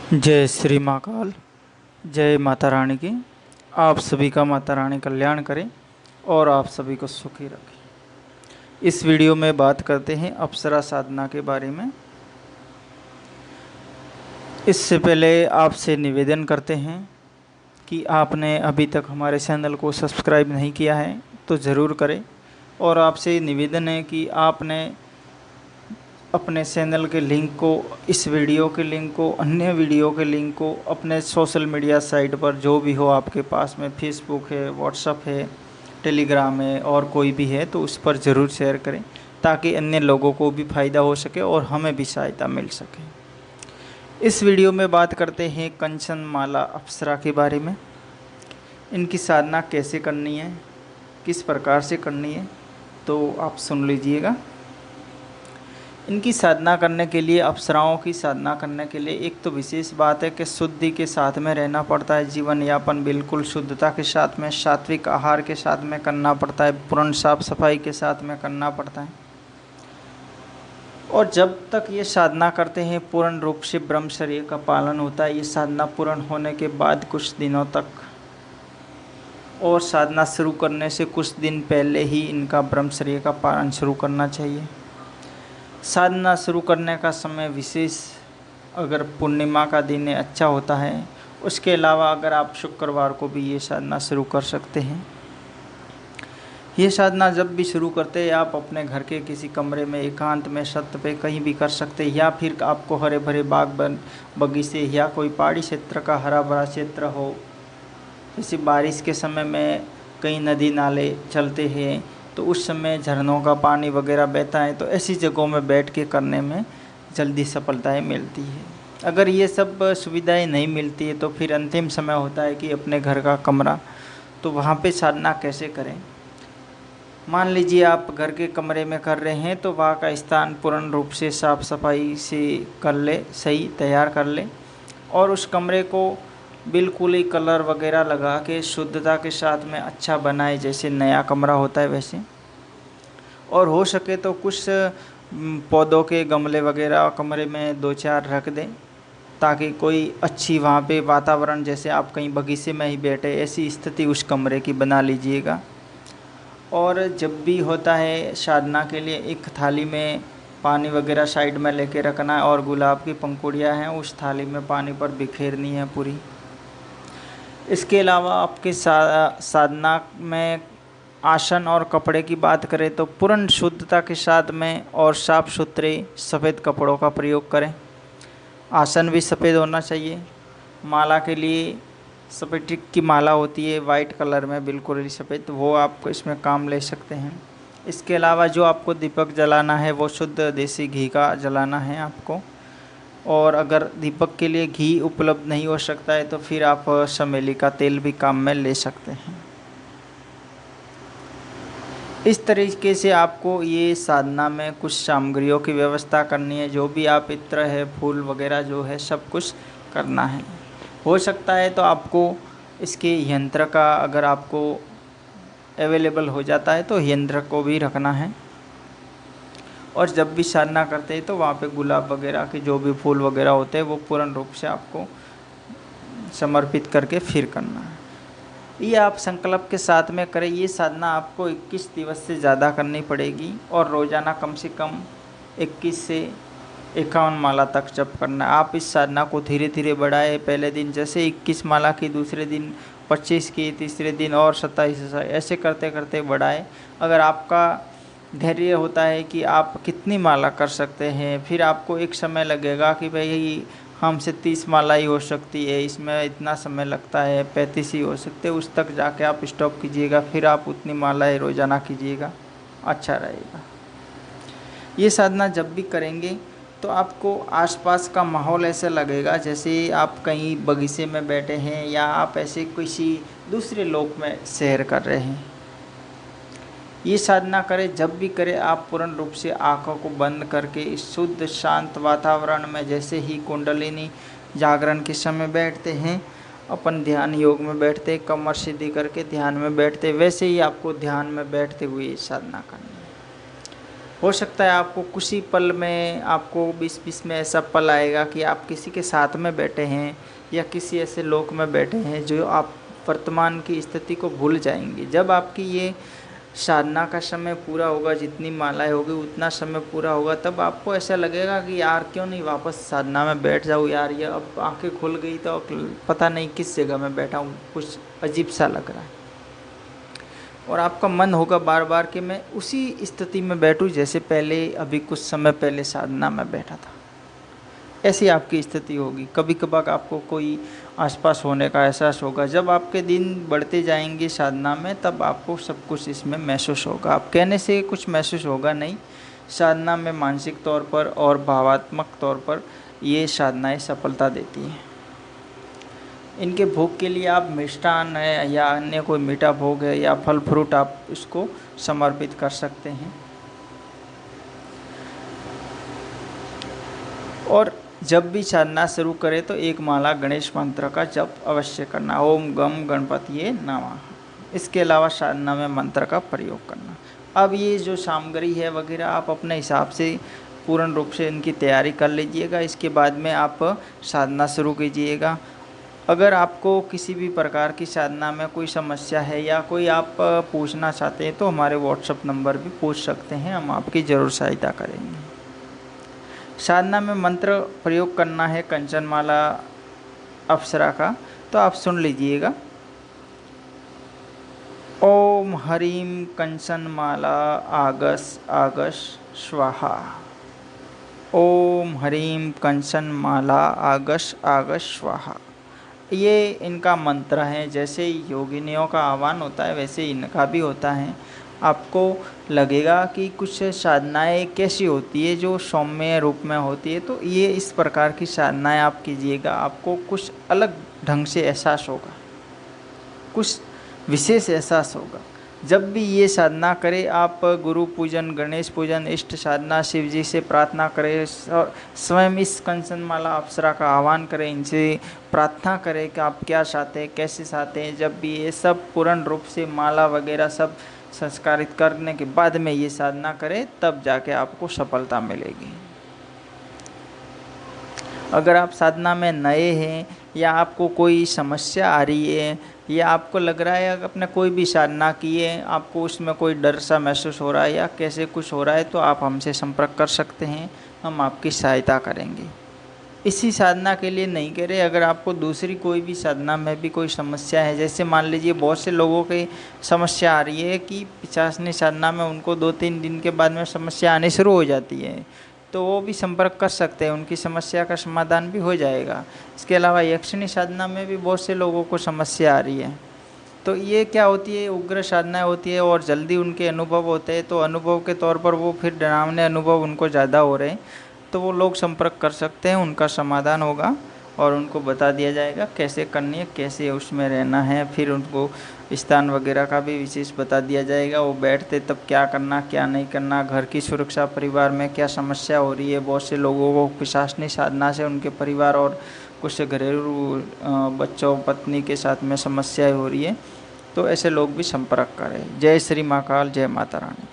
जय श्री महाकाल। जय माता रानी की। आप सभी का माता रानी कल्याण करें और आप सभी को सुखी रखें। इस वीडियो में बात करते हैं अप्सरा साधना के बारे में। इससे पहले आपसे निवेदन करते हैं कि आपने अभी तक हमारे चैनल को सब्सक्राइब नहीं किया है तो ज़रूर करें, और आपसे निवेदन है कि आपने अपने चैनल के लिंक को, इस वीडियो के लिंक को, अन्य वीडियो के लिंक को अपने सोशल मीडिया साइट पर जो भी हो आपके पास में, फेसबुक है, व्हाट्सएप है, टेलीग्राम है और कोई भी है, तो उस पर ज़रूर शेयर करें ताकि अन्य लोगों को भी फ़ायदा हो सके और हमें भी सहायता मिल सके। इस वीडियो में बात करते हैं कंचन माला अप्सरा के बारे में। इनकी साधना कैसे करनी है, किस प्रकार से करनी है, तो आप सुन लीजिएगा। इनकी साधना करने के लिए, अप्सराओं की साधना करने के लिए एक तो विशेष बात है कि शुद्धि के साथ में रहना पड़ता है। जीवन यापन बिल्कुल शुद्धता के साथ में, सात्विक आहार के साथ में करना पड़ता है, पूर्ण साफ सफाई के साथ में करना पड़ता है। और जब तक ये साधना करते हैं पूर्ण रूप से ब्रह्मचर्य का पालन होता है। ये साधना पूर्ण होने के बाद कुछ दिनों तक, और साधना शुरू करने से कुछ दिन पहले ही इनका ब्रह्मचर्य का पालन शुरू करना चाहिए। साधना शुरू करने का समय विशेष, अगर पूर्णिमा का दिन अच्छा होता है। उसके अलावा अगर आप शुक्रवार को भी ये साधना शुरू कर सकते हैं। ये साधना जब भी शुरू करते हैं आप अपने घर के किसी कमरे में, एकांत में, छत पे कहीं भी कर सकते हैं, या फिर आपको हरे भरे बाग बगीचे या कोई पहाड़ी क्षेत्र का हरा भरा क्षेत्र हो। जैसे बारिश के समय में कई नदी नाले चलते हैं तो उस समय झरनों का पानी वगैरह बहता है, तो ऐसी जगहों में बैठ के करने में जल्दी सफलताएं मिलती है। अगर ये सब सुविधाएं नहीं मिलती है तो फिर अंतिम समय होता है कि अपने घर का कमरा, तो वहाँ पे साधना कैसे करें। मान लीजिए आप घर के कमरे में कर रहे हैं तो वहाँ का स्थान पूर्ण रूप से साफ़ सफाई से कर ले, सही तैयार कर ले, और उस कमरे को बिल्कुल ही कलर वगैरह लगा के शुद्धता के साथ में अच्छा बनाए, जैसे नया कमरा होता है वैसे। और हो सके तो कुछ पौधों के गमले वगैरह कमरे में 2-4 रख दें, ताकि कोई अच्छी वहाँ पे वातावरण, जैसे आप कहीं बगीचे में ही बैठे, ऐसी स्थिति उस कमरे की बना लीजिएगा। और जब भी होता है साधना के लिए, एक थाली में पानी वगैरह साइड में लेके रखना है, और गुलाब की पंखुड़ियाँ हैं उस थाली में पानी पर बिखेरनी है पूरी। इसके अलावा आपके साधना में आसन और कपड़े की बात करें तो पूर्ण शुद्धता के साथ में और साफ़ सुथरे सफ़ेद कपड़ों का प्रयोग करें। आसन भी सफ़ेद होना चाहिए। माला के लिए सफ़ेद की माला होती है वाइट कलर में, बिल्कुल ही सफ़ेद, वो आप इसमें काम ले सकते हैं। इसके अलावा जो आपको दीपक जलाना है वो शुद्ध देसी घी का जलाना है आपको। और अगर दीपक के लिए घी उपलब्ध नहीं हो सकता है तो फिर आप चमेली का तेल भी काम में ले सकते हैं। इस तरीके से आपको ये साधना में कुछ सामग्रियों की व्यवस्था करनी है। जो भी आप इत्र है, फूल वगैरह जो है, सब कुछ करना है। हो सकता है तो आपको इसके यंत्र का, अगर आपको अवेलेबल हो जाता है तो यंत्र को भी रखना है। और जब भी साधना करते हैं तो वहाँ पे गुलाब वगैरह के जो भी फूल वगैरह होते हैं वो पूर्ण रूप से आपको समर्पित करके फिर करना है। ये आप संकल्प के साथ में करें। ये साधना आपको 21 दिवस से ज़्यादा करनी पड़ेगी, और रोज़ाना कम से कम 21 से 51 माला तक जप करना है। आप इस साधना को धीरे धीरे बढ़ाएं। पहले दिन जैसे 21 माला की, दूसरे दिन 25 की, तीसरे दिन और 27, ऐसे करते करते बढ़ाएं। अगर आपका धैर्य होता है कि आप कितनी माला कर सकते हैं, फिर आपको एक समय लगेगा कि भाई हमसे 30 माला ही हो सकती है, इसमें इतना समय लगता है, 35 ही हो सकते हैं, उस तक जाके आप स्टॉप कीजिएगा, फिर आप उतनी मालाएं रोज़ाना कीजिएगा, अच्छा रहेगा। ये साधना जब भी करेंगे तो आपको आसपास का माहौल ऐसा लगेगा जैसे आप कहीं बगीचे में बैठे हैं, या आप ऐसे किसी दूसरे लोक में सैर कर रहे हैं। ये साधना करें, जब भी करें आप पूर्ण रूप से आँखों को बंद करके इस शुद्ध शांत वातावरण में, जैसे ही कुंडलिनी जागरण के समय बैठते हैं, अपन ध्यान योग में बैठते, कमर सीधी करके ध्यान में बैठते, वैसे ही आपको ध्यान में बैठते हुए ये साधना करनी है। हो सकता है आपको कुछ ही पल में, आपको बीच बीच में ऐसा पल आएगा कि आप किसी के साथ में बैठे हैं या किसी ऐसे लोक में बैठे हैं जो आप वर्तमान की स्थिति को भूल जाएंगे। जब आपकी ये साधना का समय पूरा होगा, जितनी मालाएं होगी उतना समय पूरा होगा, तब आपको ऐसा लगेगा कि यार क्यों नहीं वापस साधना में बैठ जाऊँ यार, ये अब आंखें खुल गई तो पता नहीं किस जगह में बैठा हूँ, कुछ अजीब सा लग रहा है। और आपका मन होगा बार बार कि मैं उसी स्थिति में बैठूं जैसे पहले, अभी कुछ समय पहले साधना में बैठा था। ऐसी आपकी स्थिति होगी। कभी कभार आपको कोई आसपास होने का एहसास होगा। जब आपके दिन बढ़ते जाएंगे साधना में, तब आपको सब कुछ इसमें महसूस होगा। आप कहने से कुछ महसूस होगा नहीं, साधना में मानसिक तौर पर और भावात्मक तौर पर ये साधनाएं सफलता देती हैं। इनके भोग के लिए आप मिष्टान है या अन्य कोई मीठा भोग है या फल फ्रूट आप इसको समर्पित कर सकते हैं। और जब भी साधना शुरू करें तो एक माला गणेश मंत्र का जप अवश्य करना, ओम गम गणपतिये नमः। इसके अलावा साधना में मंत्र का प्रयोग करना। अब ये जो सामग्री है वगैरह आप अपने हिसाब से पूर्ण रूप से इनकी तैयारी कर लीजिएगा। इसके बाद में आप साधना शुरू कीजिएगा। अगर आपको किसी भी प्रकार की साधना में कोई समस्या है या कोई आप पूछना चाहते हैं तो हमारे व्हाट्सएप नंबर भी पूछ सकते हैं, हम आपकी ज़रूर सहायता करेंगे। साधना में मंत्र प्रयोग करना है कंचनमाला अप्सरा का, तो आप सुन लीजिएगा। ओम हरीम कंचनमाला आगस आगस स्वाहा। ओम हरीम कंचनमाला आगस आगस स्वाहा। ये इनका मंत्र है। जैसे योगिनियों का आह्वान होता है वैसे इनका भी होता है। आपको लगेगा कि कुछ साधनाएं कैसी होती है जो सौम्य रूप में होती है, तो ये इस प्रकार की साधनाएं आप कीजिएगा, आपको कुछ अलग ढंग से एहसास होगा, कुछ विशेष एहसास होगा। जब भी ये साधना करें आप, गुरु पूजन, गणेश पूजन, इष्ट साधना, शिव जी से प्रार्थना करें, स्वयं इस कंचनमाला अप्सरा का आह्वान करें, इनसे प्रार्थना करें कि आप क्या चाहते हैं, कैसे चाहते हैं। जब भी ये सब पूर्ण रूप से माला वगैरह सब संस्कारित करने के बाद में ये साधना करें, तब जाके आपको सफलता मिलेगी। अगर आप साधना में नए हैं या आपको कोई समस्या आ रही है या आपको लग रहा है आपने कोई भी साधना की है, आपको उसमें कोई डर सा महसूस हो रहा है या कैसे कुछ हो रहा है, तो आप हमसे संपर्क कर सकते हैं, हम आपकी सहायता करेंगे। इसी साधना के लिए नहीं कह रहे, अगर आपको दूसरी कोई भी साधना में भी कोई समस्या है, जैसे मान लीजिए बहुत से लोगों की समस्या आ रही है कि 50वीं साधना में उनको 2-3 दिन के बाद में समस्या आनी शुरू हो जाती है, तो वो भी संपर्क कर सकते हैं, उनकी समस्या का समाधान भी हो जाएगा। इसके अलावा यक्षिणी साधना में भी बहुत से लोगों को समस्या आ रही है, तो ये क्या होती है, उग्र साधना होती है और जल्दी उनके अनुभव होते हैं, तो अनुभव के तौर पर वो फिर डरावने अनुभव उनको ज़्यादा हो रहे हैं, तो वो लोग संपर्क कर सकते हैं, उनका समाधान होगा और उनको बता दिया जाएगा कैसे करनी है, कैसे उसमें रहना है। फिर उनको स्थान वगैरह का भी विशेष बता दिया जाएगा, वो बैठते तब क्या करना क्या नहीं करना, घर की सुरक्षा, परिवार में क्या समस्या हो रही है। बहुत से लोगों को पिशाचनी साधना से उनके परिवार और कुछ घरेलू बच्चों पत्नी के साथ में समस्याएं हो रही है, तो ऐसे लोग भी संपर्क करें। जय श्री महाकाल, जय माता रानी।